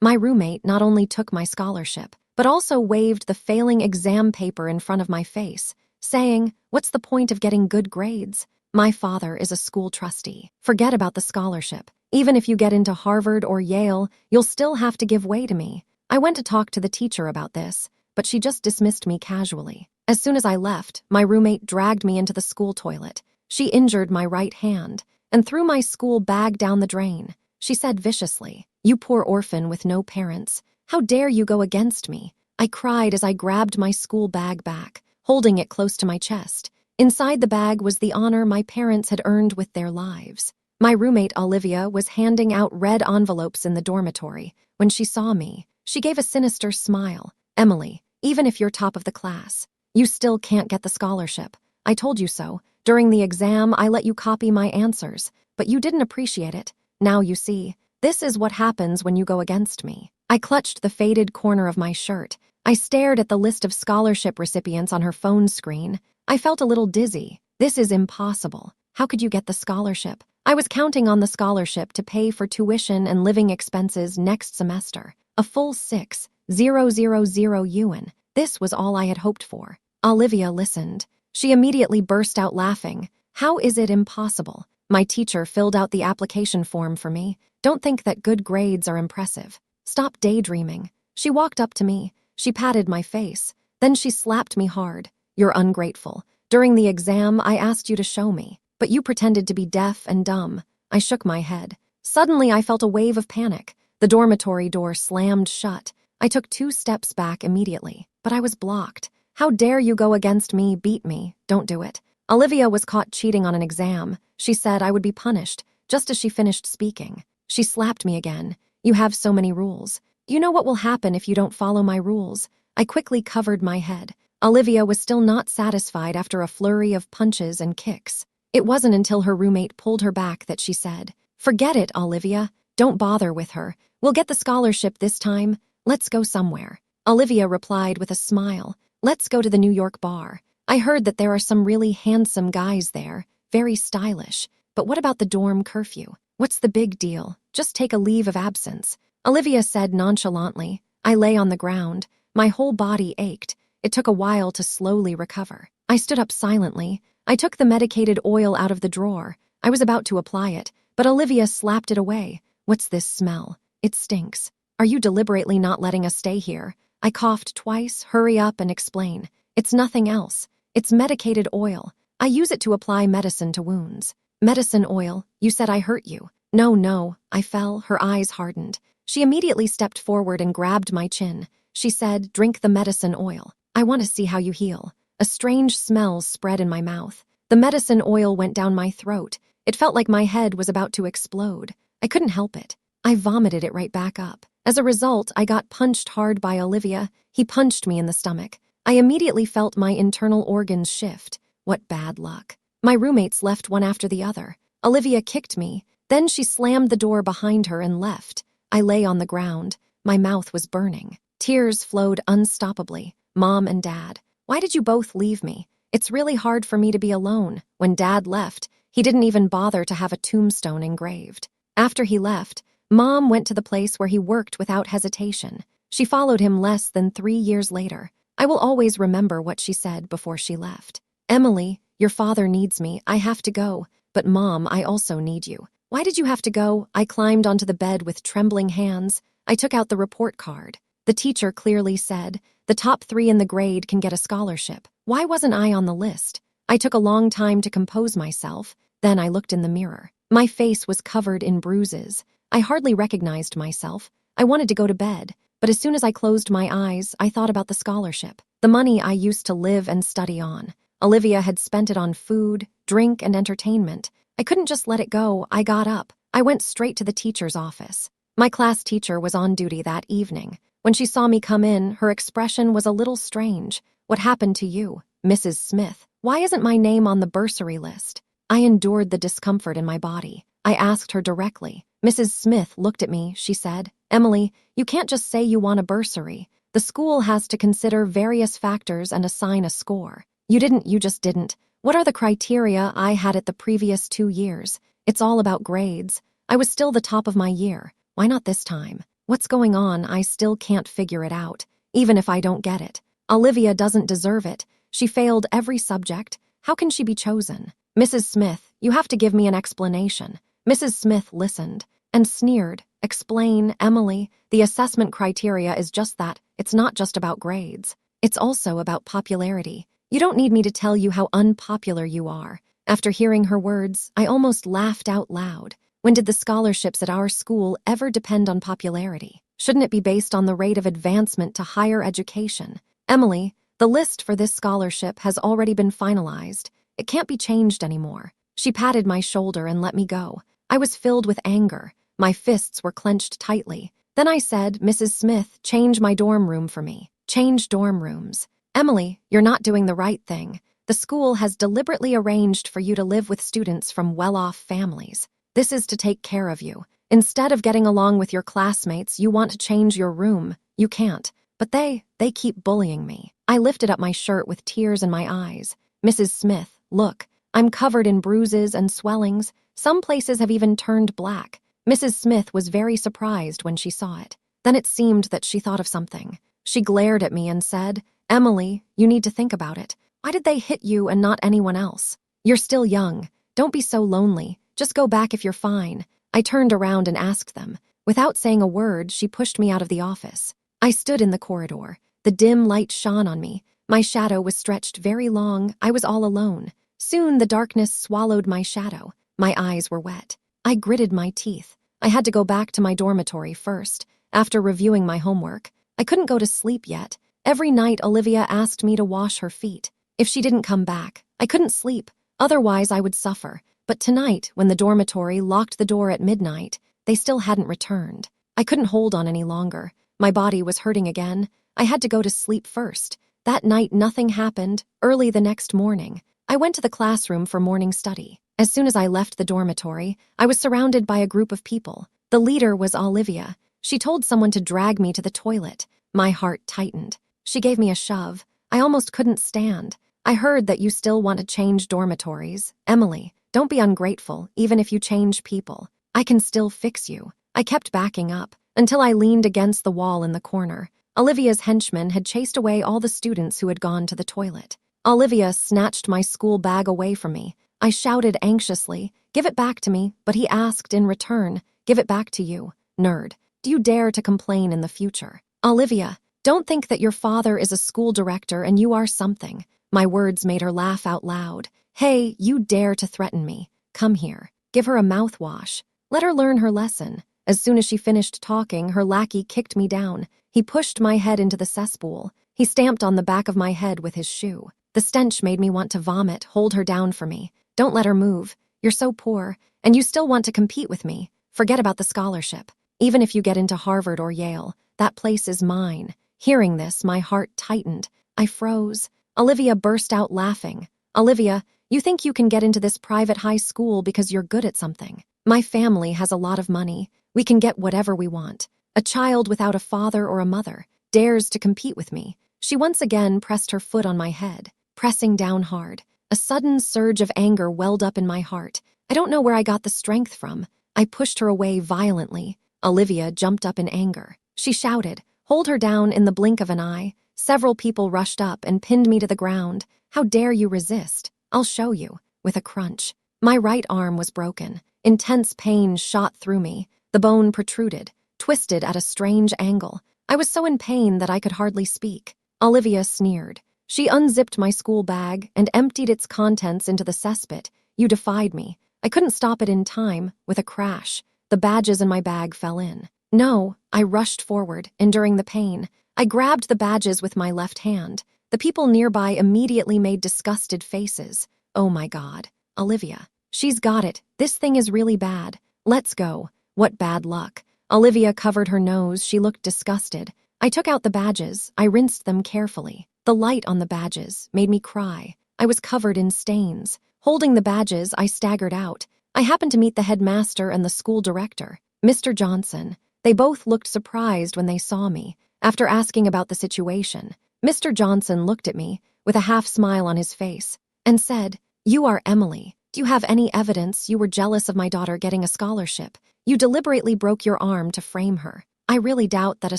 My roommate not only took my scholarship, but also waved the failing exam paper in front of my face, saying, "What's the point of getting good grades? My father is a school trustee. Forget about the scholarship. Even if you get into Harvard or Yale, you'll still have to give way to me." I went to talk to the teacher about this, but she just dismissed me casually. As soon as I left, my roommate dragged me into the school toilet. She injured my right hand and threw my school bag down the drain. She said viciously, "You poor orphan with no parents. How dare you go against me?" I cried as I grabbed my school bag back, holding it close to my chest. Inside the bag was the honor my parents had earned with their lives. My roommate, Olivia, was handing out red envelopes in the dormitory. When she saw me, she gave a sinister smile. "Emily, even if you're top of the class, you still can't get the scholarship. I told you so. During the exam, I let you copy my answers, but you didn't appreciate it. Now you see, this is what happens when you go against me." I clutched the faded corner of my shirt. I stared at the list of scholarship recipients on her phone screen. I felt a little dizzy. This is impossible. How could you get the scholarship? I was counting on the scholarship to pay for tuition and living expenses next semester. A full 6,000 yuan. This was all I had hoped for. Olivia listened. She immediately burst out laughing. "How is it impossible? My teacher filled out the application form for me. Don't think that good grades are impressive. Stop daydreaming." She walked up to me. She patted my face. Then she slapped me hard. "You're ungrateful. During the exam, I asked you to show me, but you pretended to be deaf and dumb." I shook my head. Suddenly, I felt a wave of panic. The dormitory door slammed shut. I took 2 steps back immediately, but I was blocked. "How dare you go against me, beat me? Don't do it." Olivia was caught cheating on an exam. She said I would be punished. Just as she finished speaking, she slapped me again. "You have so many rules. You know what will happen if you don't follow my rules." I quickly covered my head. Olivia was still not satisfied after a flurry of punches and kicks. It wasn't until her roommate pulled her back that she said, "Forget it, Olivia. Don't bother with her. We'll get the scholarship this time. Let's go somewhere." Olivia replied with a smile, "Let's go to the New York bar. I heard that there are some really handsome guys there, very stylish. But what about the dorm curfew? What's the big deal? Just take a leave of absence." Olivia said nonchalantly. I lay on the ground. My whole body ached. It took a while to slowly recover. I stood up silently. I took the medicated oil out of the drawer. I was about to apply it, but Olivia slapped it away. "What's this smell? It stinks. Are you deliberately not letting us stay here?" I coughed twice. "Hurry up and explain." "It's nothing else. It's medicated oil. I use it to apply medicine to wounds." "Medicine oil? You said I hurt you." No, I fell." Her eyes hardened. She immediately stepped forward and grabbed my chin. She said, "Drink the medicine oil. I want to see how you heal." A strange smell spread in my mouth. The medicine oil went down my throat. It felt like my head was about to explode. I couldn't help it. I vomited it right back up. As a result, I got punched hard by Olivia. He punched me in the stomach. I immediately felt my internal organs shift. What bad luck. My roommates left one after the other. Olivia kicked me. Then she slammed the door behind her and left. I lay on the ground. My mouth was burning. Tears flowed unstoppably. "Mom and Dad, why did you both leave me? It's really hard for me to be alone." When Dad left, he didn't even bother to have a tombstone engraved. After he left, Mom went to the place where he worked without hesitation. She followed him less than 3 years later. I will always remember what she said before she left. "Emily, your father needs me. I have to go. But Mom, I also need you." "Why did you have to go?" I climbed onto the bed with trembling hands. I took out the report card. The teacher clearly said, "The top 3 in the grade can get a scholarship." Why wasn't I on the list? I took a long time to compose myself. Then I looked in the mirror. My face was covered in bruises. I hardly recognized myself. I wanted to go to bed, but as soon as I closed my eyes, I thought about the scholarship, the money I used to live and study on. Olivia had spent it on food, drink, and entertainment. I couldn't just let it go. I got up. I went straight to the teacher's office. My class teacher was on duty that evening. When she saw me come in, her expression was a little strange. "What happened to you, Mrs. Smith? Why isn't my name on the bursary list?" I endured the discomfort in my body. I asked her directly. Mrs. Smith looked at me. She said, "Emily, you can't just say you want a bursary. The school has to consider various factors and assign a score. You just didn't. What are the criteria I had it the previous 2 years? It's all about grades. I was still the top of my year. Why not this time? What's going on? I still can't figure it out, even if I don't get it. Olivia doesn't deserve it. She failed every subject. How can she be chosen? Mrs. Smith, you have to give me an explanation. Mrs. Smith listened and sneered. Explain, Emily. The assessment criteria is just that. It's not just about grades. It's also about popularity. You don't need me to tell you how unpopular you are. After hearing her words, I almost laughed out loud. When did the scholarships at our school ever depend on popularity? Shouldn't it be based on the rate of advancement to higher education? Emily, the list for this scholarship has already been finalized. It can't be changed anymore. She patted my shoulder and let me go. I was filled with anger. My fists were clenched tightly. Then I said, Mrs. Smith, change my dorm room for me. Change dorm rooms. Emily, you're not doing the right thing. The school has deliberately arranged for you to live with students from well-off families. This is to take care of you. Instead of getting along with your classmates, you want to change your room. You can't. But they keep bullying me. I lifted up my shirt with tears in my eyes. Mrs. Smith, look, I'm covered in bruises and swellings. Some places have even turned black. Mrs. Smith was very surprised when she saw it. Then it seemed that she thought of something. She glared at me and said, Emily, you need to think about it. Why did they hit you and not anyone else? You're still young. Don't be so lonely. Just go back if you're fine. I turned around and asked them. Without saying a word, she pushed me out of the office. I stood in the corridor. The dim light shone on me. My shadow was stretched very long. I was all alone. Soon the darkness swallowed my shadow. My eyes were wet. I gritted my teeth. I had to go back to my dormitory first. After reviewing my homework, I couldn't go to sleep yet. Every night Olivia asked me to wash her feet. If she didn't come back, I couldn't sleep. Otherwise I would suffer. But tonight, when the dormitory locked the door at midnight, they still hadn't returned. I couldn't hold on any longer. My body was hurting again. I had to go to sleep first. That night, nothing happened. Early the next morning, I went to the classroom for morning study. As soon as I left the dormitory, I was surrounded by a group of people. The leader was Olivia. She told someone to drag me to the toilet. My heart tightened. She gave me a shove. I almost couldn't stand. I heard that you still want to change dormitories. Emily, don't be ungrateful, even if you change people. I can still fix you. I kept backing up until I leaned against the wall in the corner. Olivia's henchmen had chased away all the students who had gone to the toilet. Olivia snatched my school bag away from me. I shouted anxiously, "Give it back to me," but he asked in return, "Give it back to you, nerd. Do you dare to complain in the future?" Olivia, don't think that your father is a school director and you are something. My words made her laugh out loud. Hey, you dare to threaten me. Come here. Give her a mouthwash. Let her learn her lesson. As soon as she finished talking, her lackey kicked me down. He pushed my head into the cesspool. He stamped on the back of my head with his shoe. The stench made me want to vomit. Hold her down for me. Don't let her move. You're so poor, and you still want to compete with me. Forget about the scholarship. Even if you get into Harvard or Yale, that place is mine. Hearing this, my heart tightened. I froze. Olivia burst out laughing. Olivia, you think you can get into this private high school because you're good at something. My family has a lot of money. We can get whatever we want. A child without a father or a mother dares to compete with me. She once again pressed her foot on my head, pressing down hard. A sudden surge of anger welled up in my heart. I don't know where I got the strength from. I pushed her away violently. Olivia jumped up in anger. She shouted, "Hold her down!" In the blink of an eye. Several people rushed up and pinned me to the ground. How dare you resist? I'll show you. With a crunch. My right arm was broken. Intense pain shot through me. The bone protruded, twisted at a strange angle. I was so in pain that I could hardly speak. Olivia sneered. She unzipped my school bag and emptied its contents into the cesspit. You defied me. I couldn't stop it in time. With a crash, the badges in my bag fell in. No, I rushed forward, enduring the pain. I grabbed the badges with my left hand. The people nearby immediately made disgusted faces. Oh my God, Olivia. She's got it. This thing is really bad. Let's go. What bad luck. Olivia covered her nose. She looked disgusted. I took out the badges. I rinsed them carefully. The light on the badges made me cry. I was covered in stains. Holding the badges, I staggered out. I happened to meet the headmaster and the school director, Mr. Johnson. They both looked surprised when they saw me. After asking about the situation, Mr. Johnson looked at me with a half smile on his face and said, "You are Emily. Do you have any evidence you were jealous of my daughter getting a scholarship? You deliberately broke your arm to frame her." I really doubt that a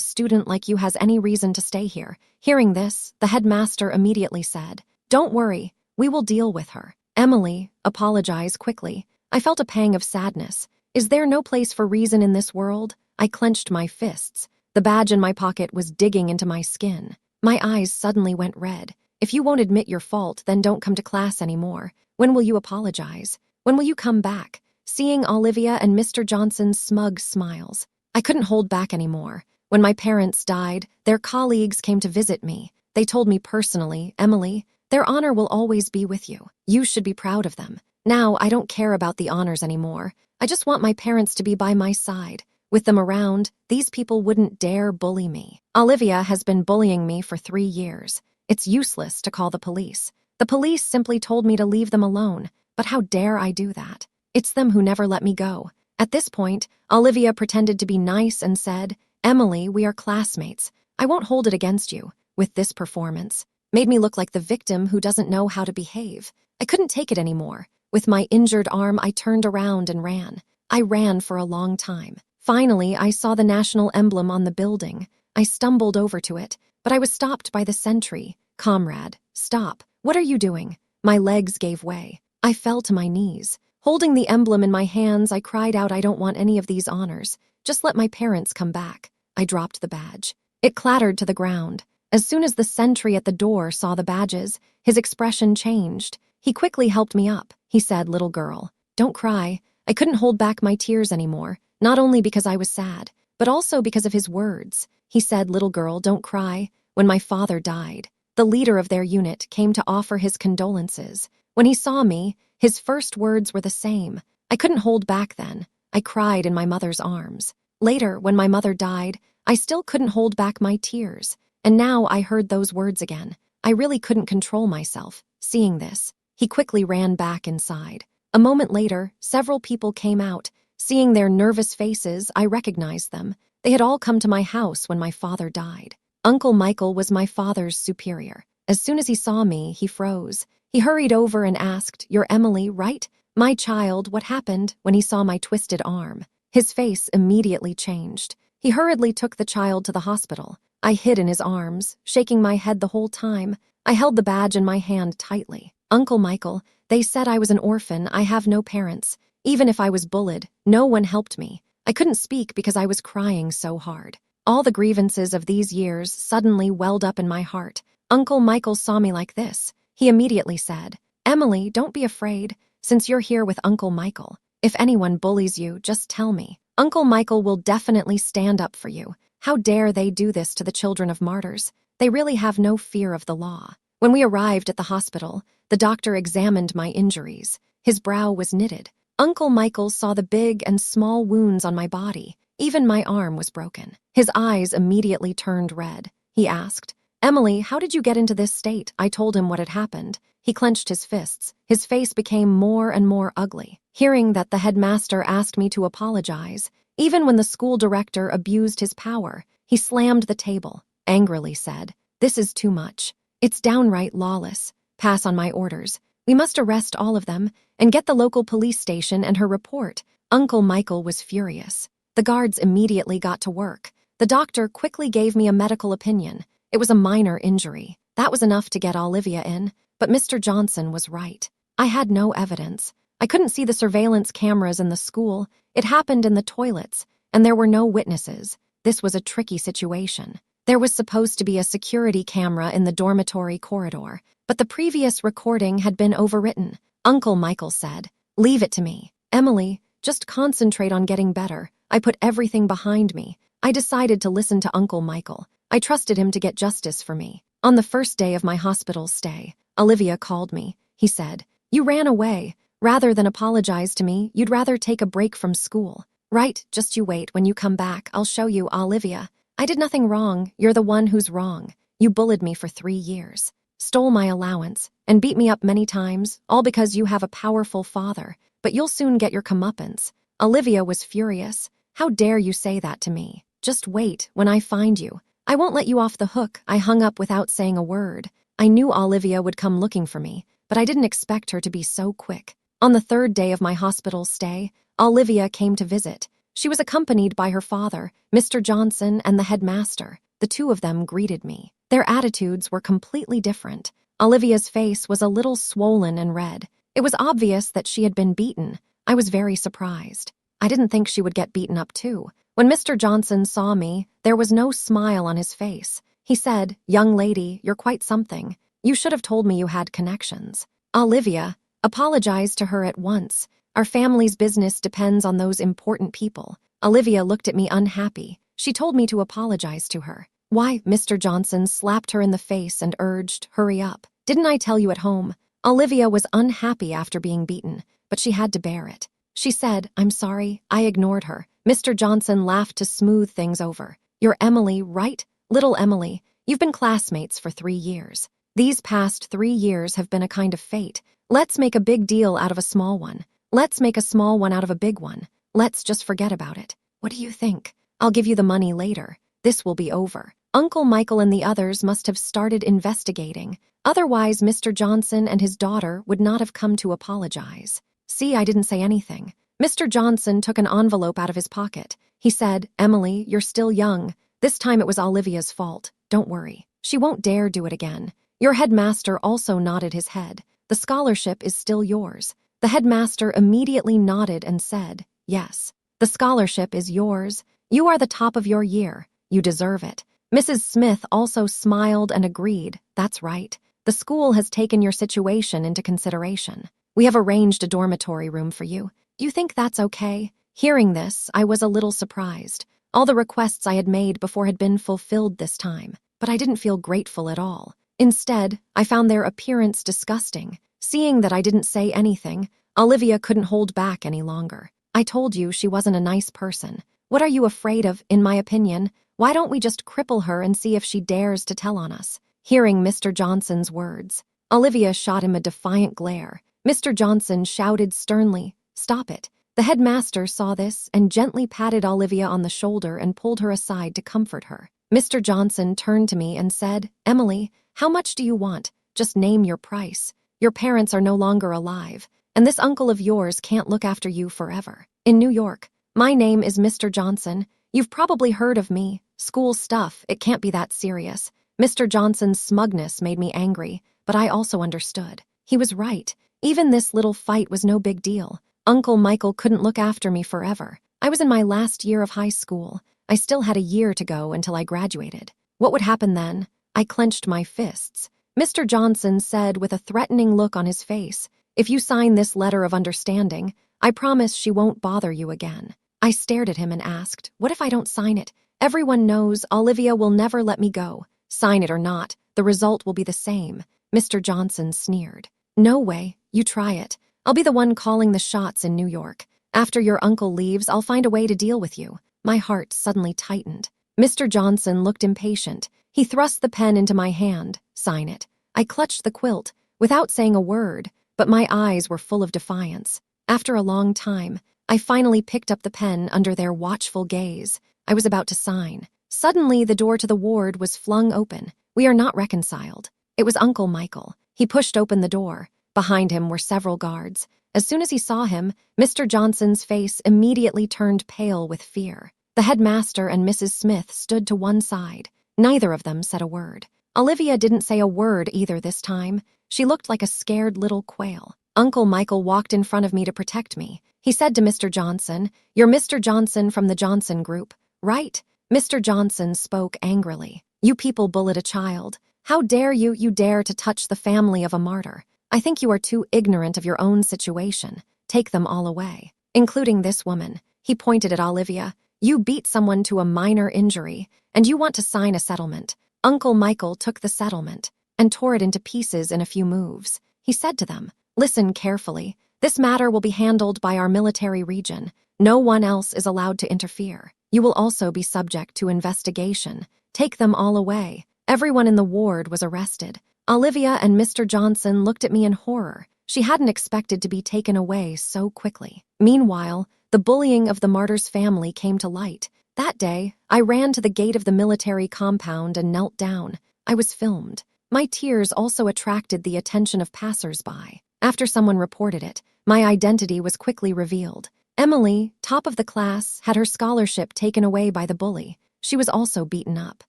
student like you has any reason to stay here. Hearing this, the headmaster immediately said, "Don't worry, we will deal with her." Emily apologized quickly. I felt a pang of sadness. Is there no place for reason in this world? I clenched my fists. The badge in my pocket was digging into my skin. My eyes suddenly went red. If you won't admit your fault, then don't come to class anymore. When will you apologize? When will you come back? Seeing Olivia and Mr. Johnson's smug smiles, I couldn't hold back anymore. When my parents died, their colleagues came to visit me. They told me personally, "Emily, their honor will always be with you. You should be proud of them." Now, I don't care about the honors anymore. I just want my parents to be by my side. With them around, these people wouldn't dare bully me. Olivia has been bullying me for 3 years. It's useless to call the police. The police simply told me to leave them alone, but how dare I do that? It's them who never let me go. At this point, Olivia pretended to be nice and said, "Emily, we are classmates. I won't hold it against you." With this performance, made me look like the victim who doesn't know how to behave. I couldn't take it anymore. With my injured arm, I turned around and ran. I ran for a long time. Finally, I saw the national emblem on the building. I stumbled over to it, but I was stopped by the sentry. "Comrade, stop. What are you doing?" My legs gave way. I fell to my knees. Holding the emblem in my hands, I cried out, "I don't want any of these honors. Just let my parents come back." I dropped the badge. It clattered to the ground. As soon as the sentry at the door saw the badges, his expression changed. He quickly helped me up. He said, "Little girl, don't cry." I couldn't hold back my tears anymore, not only because I was sad, but also because of his words. He said, "Little girl, don't cry." When my father died, the leader of their unit came to offer his condolences. When he saw me, his first words were the same. I couldn't hold back then. I cried in my mother's arms. Later, when my mother died, I still couldn't hold back my tears. And now I heard those words again. I really couldn't control myself. Seeing this, he quickly ran back inside. A moment later, several people came out. Seeing their nervous faces, I recognized them. They had all come to my house when my father died. Uncle Michael was my father's superior. As soon as he saw me, he froze. He hurried over and asked, "You're Emily, right?" "My child, what happened?" When he saw my twisted arm, his face immediately changed. He hurriedly took the child to the hospital. I hid in his arms, shaking my head the whole time. I held the badge in my hand tightly. "Uncle Michael, they said I was an orphan. I have no parents. Even if I was bullied, no one helped me. I couldn't speak because I was crying so hard." All the grievances of these years suddenly welled up in my heart. Uncle Michael saw me like this. He immediately said, "Emily, don't be afraid. Since you're here with Uncle Michael, if anyone bullies you, just tell me. Uncle Michael will definitely stand up for you. How dare they do this to the children of martyrs? They really have no fear of the law." When we arrived at the hospital, the doctor examined my injuries. His brow was knitted. Uncle Michael saw the big and small wounds on my body. Even my arm was broken. His eyes immediately turned red. He asked, "Emily, how did you get into this state?" I told him what had happened. He clenched his fists. His face became more and more ugly. Hearing that the headmaster asked me to apologize, even when the school director abused his power, he slammed the table, angrily said, "This is too much. It's downright lawless. Pass on my orders. We must arrest all of them and get the local police station and her report." Uncle Michael was furious. The guards immediately got to work. The doctor quickly gave me a medical opinion. It was a minor injury. That was enough to get Olivia in, but Mr. Johnson was right. I had no evidence. I couldn't see the surveillance cameras in the school. It happened in the toilets, and there were no witnesses. This was a tricky situation. There was supposed to be a security camera in the dormitory corridor, but the previous recording had been overwritten. Uncle Michael said, "Leave it to me. Emily, just concentrate on getting better." I put everything behind me. I decided to listen to Uncle Michael. I trusted him to get justice for me. On the first day of my hospital stay, Olivia called me. He said, "You ran away. Rather than apologize to me, you'd rather take a break from school. Right, just you wait. When you come back, I'll show you, Olivia. I did nothing wrong. You're the one who's wrong. You bullied me for 3 years, stole my allowance, and beat me up many times, all because you have a powerful father. But you'll soon get your comeuppance." Olivia was furious. "How dare you say that to me? Just wait. When I find you, I won't let you off the hook." I hung up without saying a word. I knew Olivia would come looking for me, but I didn't expect her to be so quick. On the 3rd day of my hospital stay, Olivia came to visit. She was accompanied by her father, Mr. Johnson, and the headmaster. The two of them greeted me. Their attitudes were completely different. Olivia's face was a little swollen and red. It was obvious that she had been beaten. I was very surprised. I didn't think she would get beaten up too. When Mr. Johnson saw me, there was no smile on his face. He said, "Young lady, you're quite something. You should have told me you had connections." Olivia apologized to her at once. Our family's business depends on those important people. Olivia looked at me unhappy. She told me to apologize to her. Why? Mr. Johnson slapped her in the face and urged, "Hurry up. Didn't I tell you at home?" Olivia was unhappy after being beaten, but she had to bear it. She said, "I'm sorry." I ignored her. Mr. Johnson laughed to smooth things over. "You're Emily, right? Little Emily. You've been classmates for 3 years. These past 3 years have been a kind of fate. Let's make a big deal out of a small one. Let's make a small one out of a big one. Let's just forget about it. What do you think? I'll give you the money later. This will be over." Uncle Michael and the others must have started investigating. Otherwise, Mr. Johnson and his daughter would not have come to apologize. See, I didn't say anything. Mr. Johnson took an envelope out of his pocket. He said, "Emily, you're still young. This time it was Olivia's fault. Don't worry. She won't dare do it again." Your headmaster also nodded his head. "The scholarship is still yours." The headmaster immediately nodded and said, "Yes, the scholarship is yours. You are the top of your year. You deserve it." Mrs. Smith also smiled and agreed. "That's right. The school has taken your situation into consideration. We have arranged a dormitory room for you. Do you think that's okay?" Hearing this, I was a little surprised. All the requests I had made before had been fulfilled this time, but I didn't feel grateful at all. Instead, I found their appearance disgusting. Seeing that I didn't say anything, Olivia couldn't hold back any longer. "I told you she wasn't a nice person. What are you afraid of, in my opinion? Why don't we just cripple her and see if she dares to tell on us?" Hearing Mr. Johnson's words, Olivia shot him a defiant glare. Mr. Johnson shouted sternly, "Stop it." The headmaster saw this and gently patted Olivia on the shoulder and pulled her aside to comfort her. Mr. Johnson turned to me and said, "Emily, how much do you want? Just name your price. Your parents are no longer alive, and this uncle of yours can't look after you forever. In New York, my name is Mr. Johnson. You've probably heard of me. School stuff, it can't be that serious." Mr. Johnson's smugness made me angry, but I also understood. He was right. Even this little fight was no big deal. Uncle Michael couldn't look after me forever. I was in my last year of high school. I still had a year to go until I graduated. What would happen then? I clenched my fists. Mr. Johnson said with a threatening look on his face, "If you sign this letter of understanding, I promise she won't bother you again." I stared at him and asked, "What if I don't sign it? Everyone knows Olivia will never let me go. Sign it or not, the result will be the same." Mr. Johnson sneered. "No way, you try it. I'll be the one calling the shots in New York. After your uncle leaves, I'll find a way to deal with you." My heart suddenly tightened. Mr. Johnson looked impatient. He thrust the pen into my hand. "Sign it." I clutched the quilt, without saying a word, but my eyes were full of defiance. After a long time, I finally picked up the pen under their watchful gaze. I was about to sign. Suddenly, the door to the ward was flung open. "We are not reconciled." It was Uncle Michael. He pushed open the door. Behind him were several guards. As soon as he saw him, Mr. Johnson's face immediately turned pale with fear. The headmaster and Mrs. Smith stood to one side. Neither of them said a word. Olivia didn't say a word either this time. She looked like a scared little quail. Uncle Michael walked in front of me to protect me. He said to Mr. Johnson, "You're Mr. Johnson from the Johnson Group, right?" Mr. Johnson spoke angrily. "You people bullied a child. How dare you dare to touch the family of a martyr? I think you are too ignorant of your own situation. Take them all away, including this woman." He pointed at Olivia. "You beat someone to a minor injury, and you want to sign a settlement." Uncle Michael took the settlement and tore it into pieces in a few moves. He said to them, "Listen carefully. This matter will be handled by our military region. No one else is allowed to interfere. You will also be subject to investigation. Take them all away." Everyone in the ward was arrested. Olivia and Mr. Johnson looked at me in horror. She hadn't expected to be taken away so quickly. Meanwhile, the bullying of the martyr's family came to light. That day, I ran to the gate of the military compound and knelt down. I was filmed. My tears also attracted the attention of passers-by. After someone reported it, my identity was quickly revealed. Emily, top of the class, had her scholarship taken away by the bully. She was also beaten up.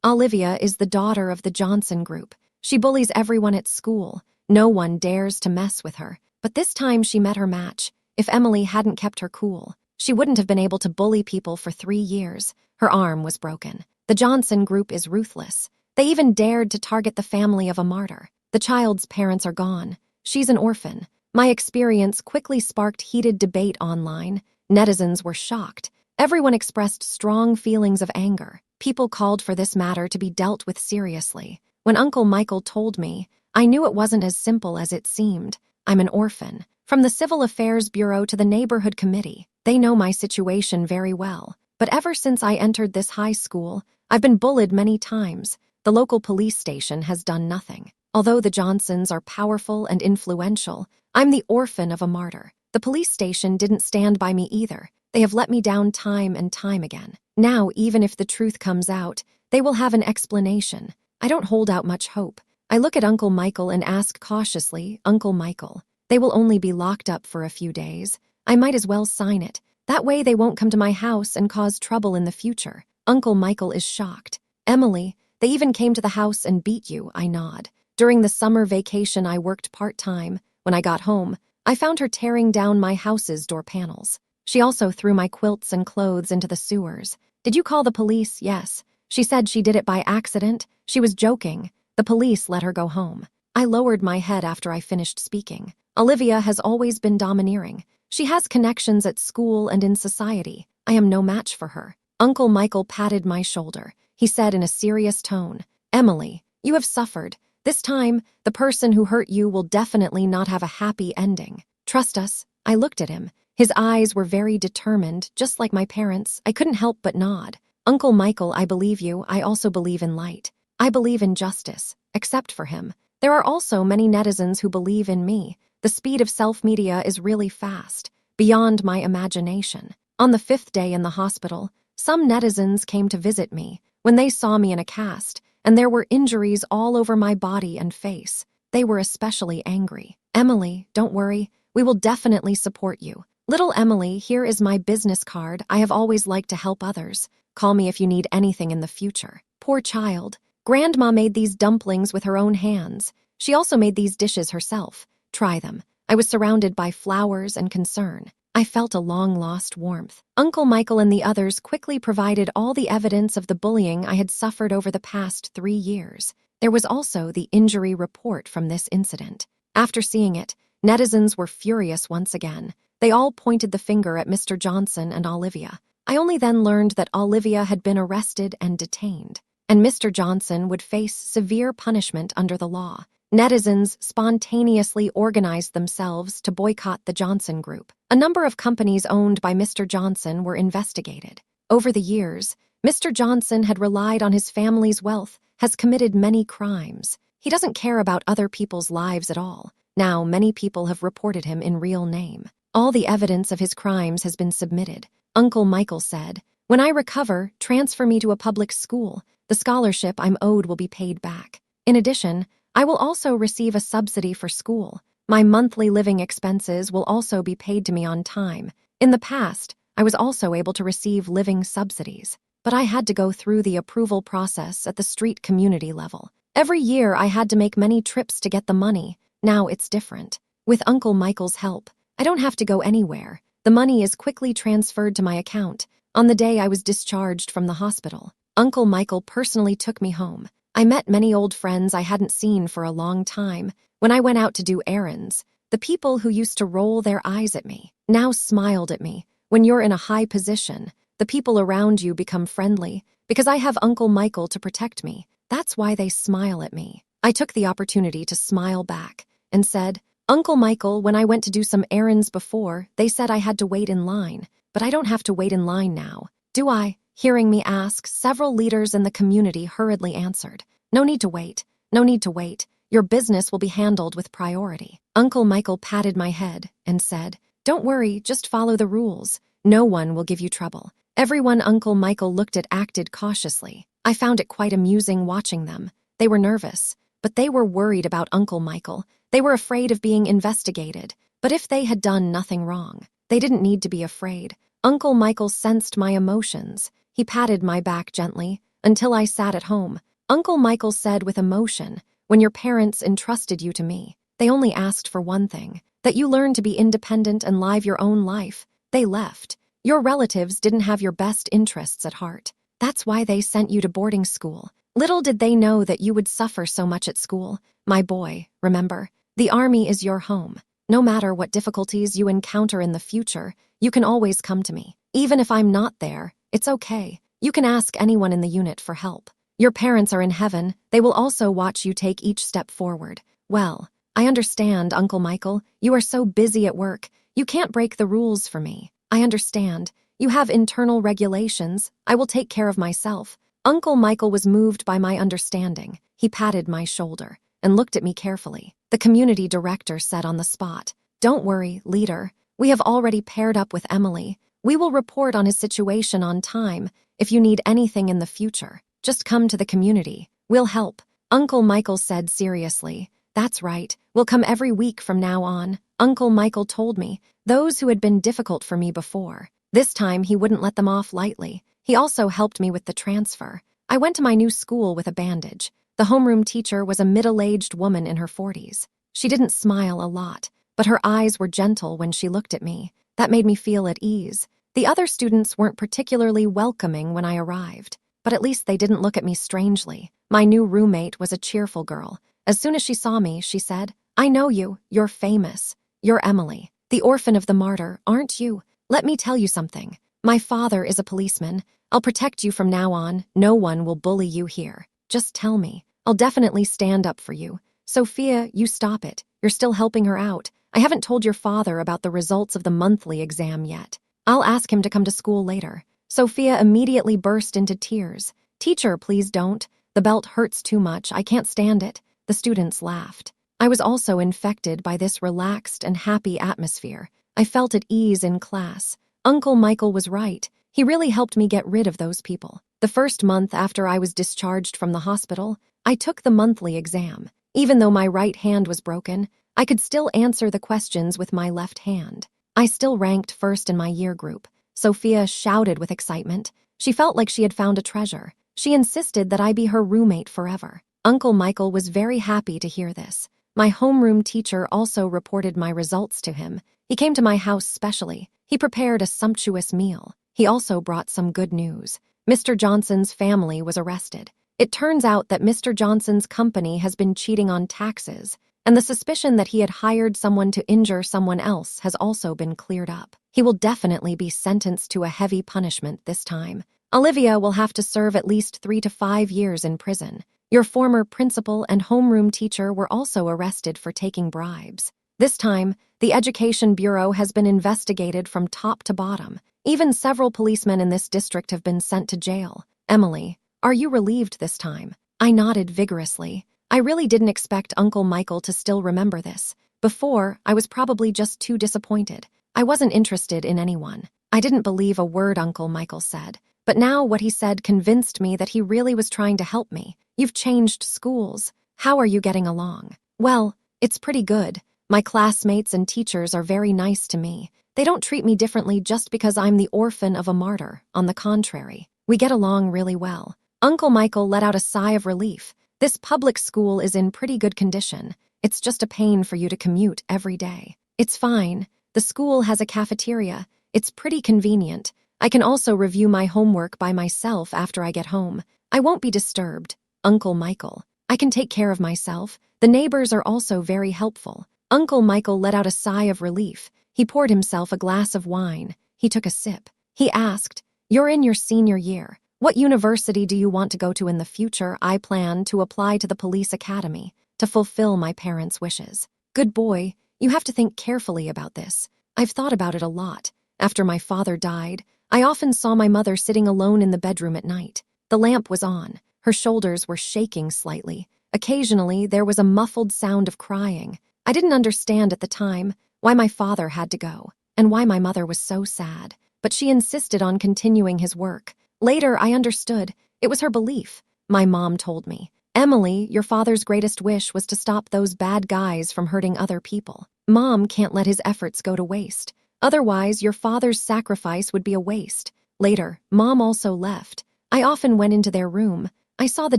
Olivia is the daughter of the Johnson group. She bullies everyone at school. No one dares to mess with her. But this time she met her match. If Emily hadn't kept her cool, she wouldn't have been able to bully people for 3 years. Her arm was broken. The Johnson group is ruthless. They even dared to target the family of a martyr. The child's parents are gone. She's an orphan. My experience quickly sparked heated debate online. Netizens were shocked. Everyone expressed strong feelings of anger. People called for this matter to be dealt with seriously. When Uncle Michael told me, I knew it wasn't as simple as it seemed. I'm an orphan. From the Civil Affairs Bureau to the Neighborhood Committee, they know my situation very well. But ever since I entered this high school, I've been bullied many times. The local police station has done nothing. Although the Johnsons are powerful and influential, I'm the orphan of a martyr. The police station didn't stand by me either. They have let me down time and time again. Now, even if the truth comes out, they will have an explanation. I don't hold out much hope. I look at Uncle Michael and ask cautiously, Uncle Michael, they will only be locked up for a few days. I might as well sign it. That way they won't come to my house and cause trouble in the future. Uncle Michael is shocked. Emily, they even came to the house and beat you, I nod. During the summer vacation I worked part-time. When I got home, I found her tearing down my house's door panels. She also threw my quilts and clothes into the sewers. Did you call the police? Yes. She said she did it by accident. She was joking. The police let her go home. I lowered my head after I finished speaking. Olivia has always been domineering. She has connections at school and in society. I am no match for her. Uncle Michael patted my shoulder. He said in a serious tone, Emily, you have suffered. This time, the person who hurt you will definitely not have a happy ending. Trust us. I looked at him. His eyes were very determined, just like my parents. I couldn't help but nod. Uncle Michael, I believe you. I also believe in light. I believe in justice, except for him. There are also many netizens who believe in me. The speed of self-media is really fast, beyond my imagination. On the 5th day in the hospital, some netizens came to visit me. When they saw me in a cast, and there were injuries all over my body and face, they were especially angry. Emily, don't worry. We will definitely support you. Little Emily, here is my business card. I have always liked to help others. Call me if you need anything in the future. Poor child. Grandma made these dumplings with her own hands. She also made these dishes herself. Try them. I was surrounded by flowers and concern. I felt a long-lost warmth. Uncle Michael and the others quickly provided all the evidence of the bullying I had suffered over the past 3 years. There was also the injury report from this incident. After seeing it, netizens were furious once again. They all pointed the finger at Mr. Johnson and Olivia. I only then learned that Olivia had been arrested and detained, and Mr. Johnson would face severe punishment under the law. Netizens spontaneously organized themselves to boycott the Johnson Group. A number of companies owned by Mr. Johnson were investigated. Over the years, Mr. Johnson had relied on his family's wealth, has committed many crimes. He doesn't care about other people's lives at all. Now, many people have reported him in real name. All the evidence of his crimes has been submitted. Uncle Michael said, when I recover, transfer me to a public school. The scholarship I'm owed will be paid back. In addition, I will also receive a subsidy for school. My monthly living expenses will also be paid to me on time. In the past, I was also able to receive living subsidies, but I had to go through the approval process at the street community level. Every year, I had to make many trips to get the money. Now it's different. With Uncle Michael's help, I don't have to go anywhere. The money is quickly transferred to my account. On the day I was discharged from the hospital, Uncle Michael personally took me home. I met many old friends I hadn't seen for a long time. When I went out to do errands, the people who used to roll their eyes at me now smiled at me. When you're in a high position, the people around you become friendly. Because I have Uncle Michael to protect me, that's why they smile at me. I took the opportunity to smile back and said, Uncle Michael, when I went to do some errands before, they said I had to wait in line, but I don't have to wait in line now. Do I? Hearing me ask, several leaders in the community hurriedly answered, no need to wait. No need to wait. Your business will be handled with priority. Uncle Michael patted my head and said, don't worry, just follow the rules. No one will give you trouble. Everyone Uncle Michael looked at acted cautiously. I found it quite amusing watching them. They were nervous, but they were worried about Uncle Michael. They were afraid of being investigated. But if they had done nothing wrong, they didn't need to be afraid. Uncle Michael sensed my emotions. He patted my back gently until I sat at home. Uncle Michael said with emotion, "When your parents entrusted you to me, they only asked for one thing, that you learn to be independent and live your own life. They left. Your relatives didn't have your best interests at heart. That's why they sent you to boarding school. Little did they know that you would suffer so much at school. My boy, remember, the army is your home. No matter what difficulties you encounter in the future, you can always come to me. Even if I'm not there, it's okay. You can ask anyone in the unit for help. Your parents are in heaven. They will also watch you take each step forward." Well, I understand, Uncle Michael. You are so busy at work. You can't break the rules for me. I understand. You have internal regulations. I will take care of myself. Uncle Michael was moved by my understanding. He patted my shoulder and looked at me carefully. The community director said on the spot, "Don't worry, leader. We have already paired up with Emily. We will report on his situation on time. If you need anything in the future, just come to the community. We'll help." Uncle Michael said seriously, "That's right. We'll come every week from now on." Uncle Michael told me, those who had been difficult for me before, this time he wouldn't let them off lightly. He also helped me with the transfer. I went to my new school with a bandage. The homeroom teacher was a middle-aged woman in her 40s. She didn't smile a lot, but her eyes were gentle when she looked at me. That made me feel at ease. The other students weren't particularly welcoming when I arrived, but at least they didn't look at me strangely. My new roommate was a cheerful girl. As soon as she saw me, she said, "I know you. You're famous. You're Emily, the orphan of the martyr, aren't you? Let me tell you something. My father is a policeman. I'll protect you from now on. No one will bully you here. Just tell me. I'll definitely stand up for you." "Sophia, you stop it. You're still helping her out. I haven't told your father about the results of the monthly exam yet. I'll ask him to come to school later." Sophia immediately burst into tears. "Teacher, please don't. The belt hurts too much. I can't stand it." The students laughed. I was also infected by this relaxed and happy atmosphere. I felt at ease in class. Uncle Michael was right. He really helped me get rid of those people. The first month after I was discharged from the hospital, I took the monthly exam. Even though my right hand was broken, I could still answer the questions with my left hand. I still ranked first in my year group. Sophia shouted with excitement. She felt like she had found a treasure. She insisted that I be her roommate forever. Uncle Michael was very happy to hear this. My homeroom teacher also reported my results to him. He came to my house specially. He prepared a sumptuous meal. He also brought some good news. Mr. Johnson's family was arrested. It turns out that Mr. Johnson's company has been cheating on taxes, and the suspicion that he had hired someone to injure someone else has also been cleared up. He will definitely be sentenced to a heavy punishment this time. Olivia will have to serve at least 3 to 5 years in prison. Your former principal and homeroom teacher were also arrested for taking bribes. This time, the Education Bureau has been investigated from top to bottom. Even several policemen in this district have been sent to jail. Emily, are you relieved this time? I nodded vigorously. I really didn't expect Uncle Michael to still remember this. Before, I was probably just too disappointed. I wasn't interested in anyone. I didn't believe a word Uncle Michael said. But now what he said convinced me that he really was trying to help me. "You've changed schools. How are you getting along?" "Well, it's pretty good. My classmates and teachers are very nice to me. They don't treat me differently just because I'm the orphan of a martyr. On the contrary, we get along really well." Uncle Michael let out a sigh of relief. "This public school is in pretty good condition. It's just a pain for you to commute every day." "It's fine. The school has a cafeteria. It's pretty convenient. I can also review my homework by myself after I get home. I won't be disturbed, Uncle Michael. I can take care of myself. The neighbors are also very helpful." Uncle Michael let out a sigh of relief. He poured himself a glass of wine. He took a sip. He asked, "You're in your senior year. What university do you want to go to in the future?" "I plan to apply to the police academy to fulfill my parents' wishes." "Good boy. You have to think carefully about this. I've thought about it a lot. After my father died, I often saw my mother sitting alone in the bedroom at night. The lamp was on. Her shoulders were shaking slightly. Occasionally, there was a muffled sound of crying. I didn't understand at the time why my father had to go, and why my mother was so sad, but she insisted on continuing his work. Later, I understood. It was her belief. My mom told me, "Emily, your father's greatest wish was to stop those bad guys from hurting other people. Mom can't let his efforts go to waste. Otherwise, your father's sacrifice would be a waste. Later, Mom also left. I often went into their room. I saw the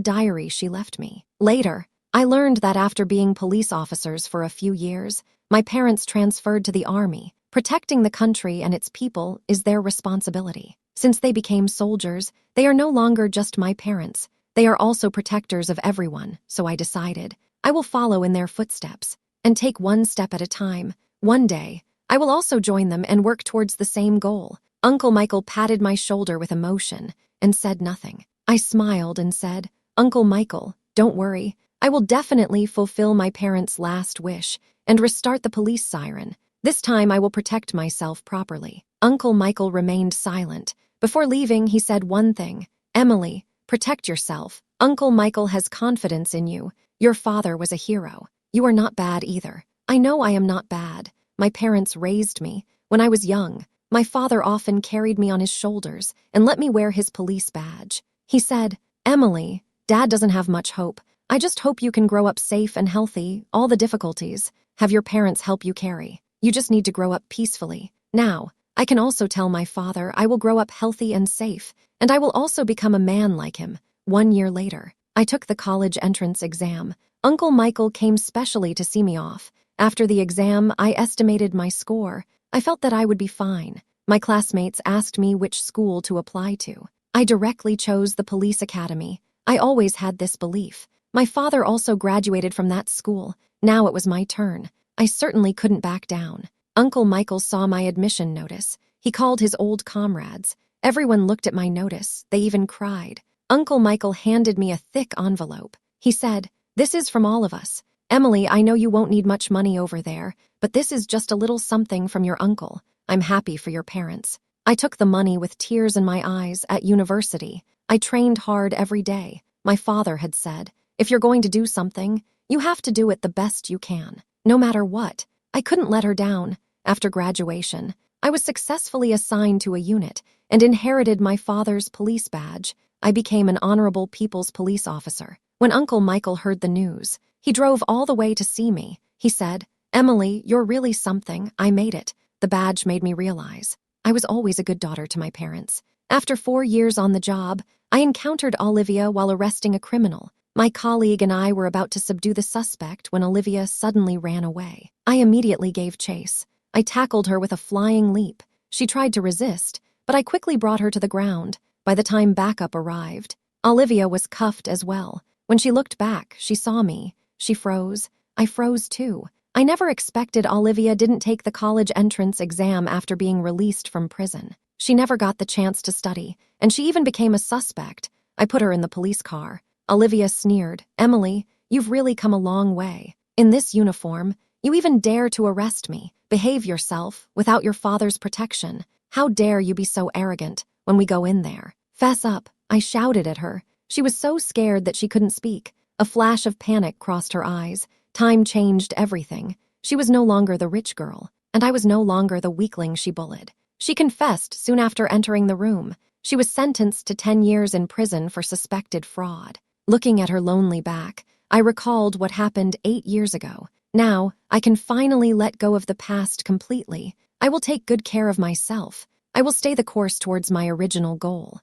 diary she left me. Later, I learned that after being police officers for a few years, my parents transferred to the army. Protecting the country and its people is their responsibility. Since they became soldiers, they are no longer just my parents. They are also protectors of everyone, so I decided I will follow in their footsteps and take one step at a time. One day, I will also join them and work towards the same goal. Uncle Michael patted my shoulder with emotion and said nothing. I smiled and said, Uncle Michael, don't worry. I will definitely fulfill my parents' last wish and restart the police siren. This time I will protect myself properly. Uncle Michael remained silent. Before leaving, he said one thing. Emily, protect yourself. Uncle Michael has confidence in you. Your father was a hero. You are not bad either. I know I am not bad. My parents raised me. When I was young, my father often carried me on his shoulders and let me wear his police badge. He said, Emily, Dad doesn't have much hope. I just hope you can grow up safe and healthy. All the difficulties have your parents help you carry. You just need to grow up peacefully. Now, I can also tell my father I will grow up healthy and safe, and I will also become a man like him. 1 year later, I took the college entrance exam. Uncle Michael came specially to see me off. After the exam, I estimated my score. I felt that I would be fine. My classmates asked me which school to apply to. I directly chose the police academy. I always had this belief. My father also graduated from that school. Now it was my turn. I certainly couldn't back down. Uncle Michael saw my admission notice. He called his old comrades. Everyone looked at my notice. They even cried. Uncle Michael handed me a thick envelope. He said, This is from all of us. Emily, I know you won't need much money over there, but this is just a little something from your uncle. I'm happy for your parents. I took the money with tears in my eyes. At university, I trained hard every day. My father had said, if you're going to do something, you have to do it the best you can, no matter what. I couldn't let her down. After graduation, I was successfully assigned to a unit and inherited my father's police badge. I became an honorable people's police officer. When Uncle Michael heard the news, he drove all the way to see me. He said, Emily, you're really something. I made it. The badge made me realize I was always a good daughter to my parents. After 4 years on the job, I encountered Olivia while arresting a criminal. My colleague and I were about to subdue the suspect when Olivia suddenly ran away. I immediately gave chase. I tackled her with a flying leap. She tried to resist, but I quickly brought her to the ground. By the time backup arrived, Olivia was cuffed as well. When she looked back, she saw me. She froze. I froze too. I never expected Olivia didn't take the college entrance exam after being released from prison. She never got the chance to study, and she even became a suspect. I put her in the police car. Olivia sneered, Emily, you've really come a long way. In this uniform, you even dare to arrest me. Behave yourself without your father's protection. How dare you be so arrogant when we go in there? Fess up, I shouted at her. She was so scared that she couldn't speak. A flash of panic crossed her eyes. Time changed everything. She was no longer the rich girl, and I was no longer the weakling she bullied. She confessed soon after entering the room. She was sentenced to 10 years in prison for suspected fraud. Looking at her lonely back, I recalled what happened 8 years ago. Now, I can finally let go of the past completely. I will take good care of myself. I will stay the course towards my original goal.